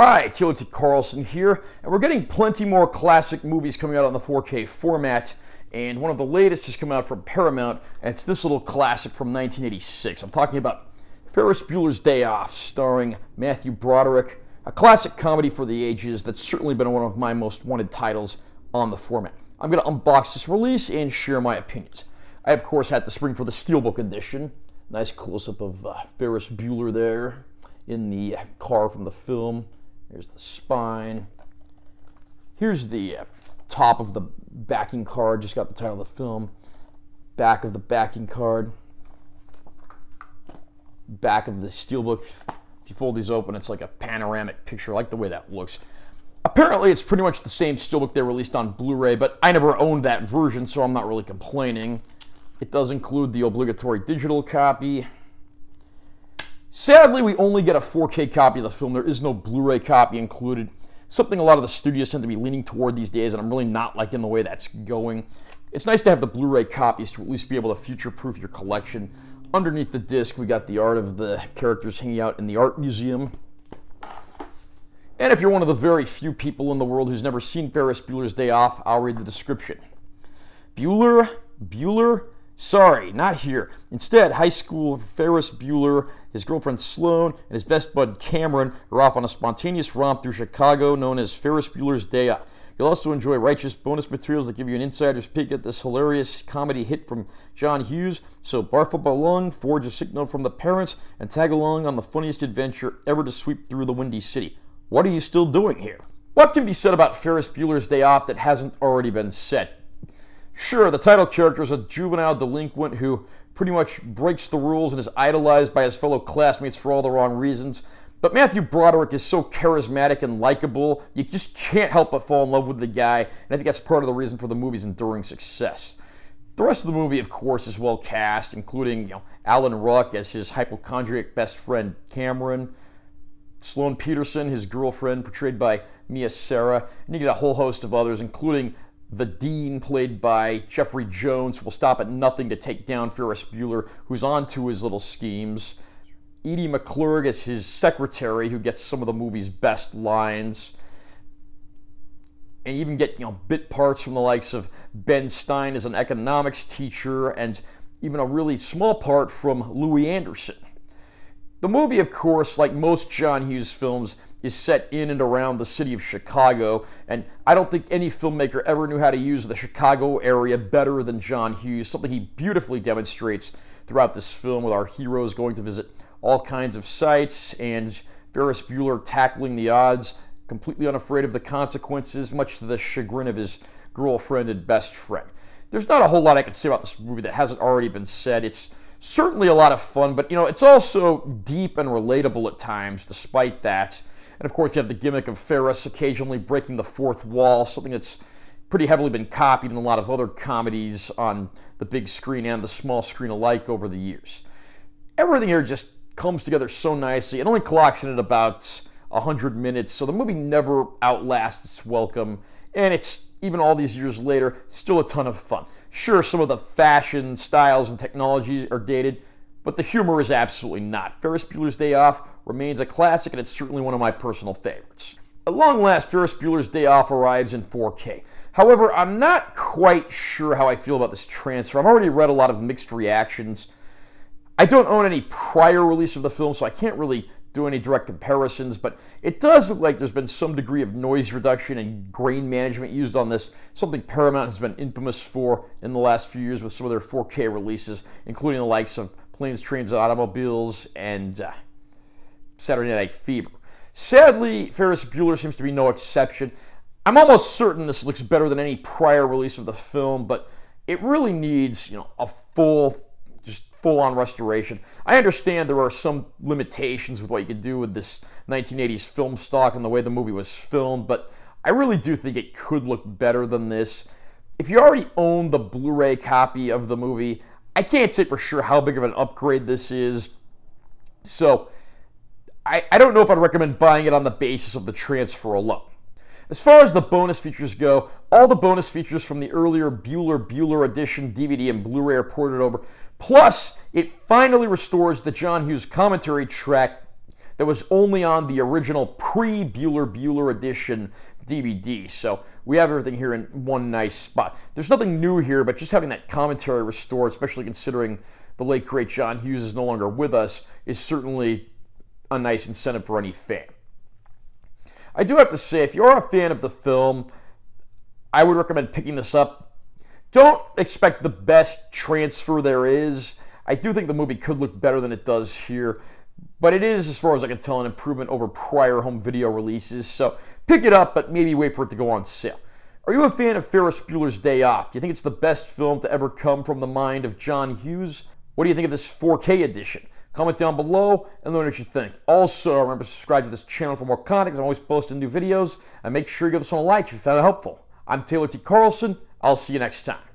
Hi, T.O.T. Carlson here, and we're getting plenty more classic movies coming out on the 4K format, and one of the latest just come out from Paramount, and it's this little classic from 1986. I'm talking about Ferris Bueller's Day Off, starring Matthew Broderick, a classic comedy for the ages that's certainly been one of my most wanted titles on the format. I'm going to unbox this release and share my opinions. I, of course, had to spring for the Steelbook edition. Nice close-up of Ferris Bueller there in the car from the film. Here's the spine. Here's the top of the backing card. Just got the title of the film. Back of the backing card. Back of the Steelbook. If you fold these open, it's like a panoramic picture. I like the way that looks. Apparently, it's pretty much the same Steelbook they released on Blu-ray, but I never owned that version, so I'm not really complaining. It does include the obligatory digital copy. Sadly, we only get a 4K copy of the film. There is no Blu-ray copy included. Something a lot of the studios tend to be leaning toward these days, and I'm really not liking the way that's going. It's nice to have the Blu-ray copies to at least be able to future-proof your collection. Underneath the disc, we got the art of the characters hanging out in the art museum. And if you're one of the very few people in the world who's never seen Ferris Bueller's Day Off, I'll read the description. Bueller? Sorry, not here. Instead, high school Ferris Bueller, his girlfriend Sloane, and his best bud Cameron are off on a spontaneous romp through Chicago known as Ferris Bueller's Day Off. You'll also enjoy righteous bonus materials that give you an insider's peek at this hilarious comedy hit from John Hughes. So barf up along, forge a signal from the parents, and tag along on the funniest adventure ever to sweep through the Windy City. What are you still doing here? What can be said about Ferris Bueller's Day Off that hasn't already been said? Sure, the title character is a juvenile delinquent who pretty much breaks the rules and is idolized by his fellow classmates for all the wrong reasons. But Matthew Broderick is so charismatic and likable, you just can't help but fall in love with the guy, and I think that's part of the reason for the movie's enduring success. The rest of the movie, of course, is well cast, including Alan Ruck as his hypochondriac best friend Cameron, Sloane Peterson, his girlfriend, portrayed by Mia Sara, and you get a whole host of others, including the Dean, played by Jeffrey Jones, who will stop at nothing to take down Ferris Bueller, who's on to his little schemes. Edie McClurg as his secretary, who gets some of the movie's best lines. And you even get bit parts from the likes of Ben Stein as an economics teacher, and even a really small part from Louis Anderson. The movie, of course, like most John Hughes films, is set in and around the city of Chicago, and I don't think any filmmaker ever knew how to use the Chicago area better than John Hughes, something he beautifully demonstrates throughout this film, with our heroes going to visit all kinds of sites and Ferris Bueller tackling the odds, completely unafraid of the consequences, much to the chagrin of his girlfriend and best friend. There's not a whole lot I can say about this movie that hasn't already been said. It's certainly a lot of fun, but it's also deep and relatable at times, despite that. And of course, you have the gimmick of Ferris occasionally breaking the fourth wall, something that's pretty heavily been copied in a lot of other comedies on the big screen and the small screen alike over the years. Everything here just comes together so nicely. It only clocks in at about 100 minutes, so the movie never outlasts its welcome, and it's, even all these years later, still a ton of fun. Sure, some of the fashion, styles, and technologies are dated, but the humor is absolutely not. Ferris Bueller's Day Off remains a classic, and it's certainly one of my personal favorites. At long last, Ferris Bueller's Day Off arrives in 4K. However, I'm not quite sure how I feel about this transfer. I've already read a lot of mixed reactions. I don't own any prior release of the film, so I can't really do any direct comparisons, but it does look like there's been some degree of noise reduction and grain management used on this, something Paramount has been infamous for in the last few years with some of their 4K releases, including the likes of Planes, Trains, and Automobiles and Saturday Night Fever. Sadly, Ferris Bueller seems to be no exception. I'm almost certain this looks better than any prior release of the film, but it really needs a full-on restoration. I understand there are some limitations with what you could do with this 1980s film stock and the way the movie was filmed, but I really do think it could look better than this. If you already own the Blu-ray copy of the movie, I can't say for sure how big of an upgrade this is, so I don't know if I'd recommend buying it on the basis of the transfer alone. As far as the bonus features go, all the bonus features from the earlier Bueller edition DVD and Blu-ray are ported over, plus it finally restores the John Hughes commentary track that was only on the original pre-Bueller edition DVD. So we have everything here in one nice spot. There's nothing new here, but just having that commentary restored, especially considering the late great John Hughes is no longer with us, is certainly a nice incentive for any fan. I do have to say, if you're a fan of the film, I would recommend picking this up. Don't expect the best transfer there is. I do think the movie could look better than it does here, but it is, as far as I can tell, an improvement over prior home video releases, so pick it up, but maybe wait for it to go on sale. Are you a fan of Ferris Bueller's Day Off? Do you think it's the best film to ever come from the mind of John Hughes? What do you think of this 4K edition? Comment down below and let me know what you think. Also, remember to subscribe to this channel for more content, because I'm always posting new videos, and make sure you give this one a like if you found it helpful. I'm Taylor T. Carlson. I'll see you next time.